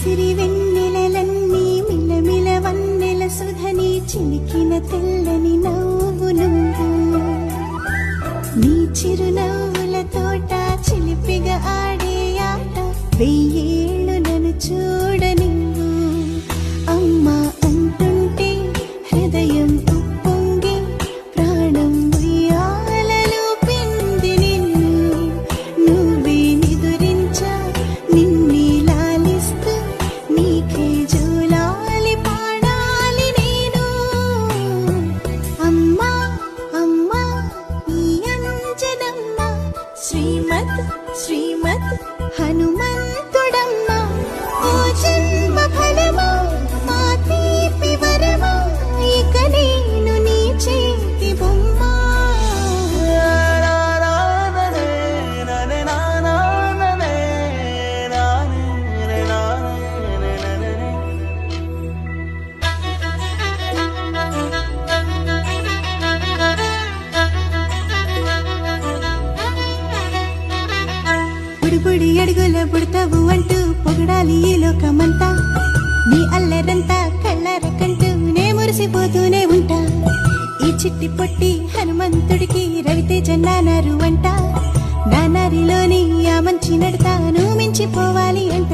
సిరి వెన్నెలలన్నీ మిలమిల వన్నెల సుధని చిలికిన తెల్లని నవ్వు నువ్వు నీ చిరునవ్వుల తోట చిలిపిగా ఆడే ఆట వెయ్యేళ్ళు నన్ను చూడని అమ్మా అంటుంటే హృదయం ఉప్పొంగి ప్రాణం ఉయ్యాలలో పింది నిన్ను నువ్వే నిదురించా నిన్నే లాలిస్తూ నీకే జోలాలి పాడాలి నేను అమ్మా అమ్మా ఈ అంజనమ్మ శ్రీమత్ శ్రీమత్ హనుమంతుడమ్మ ఓ జన్మ ఫలమా మా తీపి వరమా ఇక నేను నీ చేతి బొమ్మ బుడిబుడి అడుగుల బుడతావు అంటూ పొగడాలి ఈ లోకమంతా నీ అల్లరంతా కళ్ళారకంటూ నే మురిసిపోతూనే ఉంటా ఈ చిట్టి పొట్టి హనుమంతుడికి రవితేజ నానారు అంట నానారిలోని ఆ మంచి నడతాను మించిపోవాలి అంట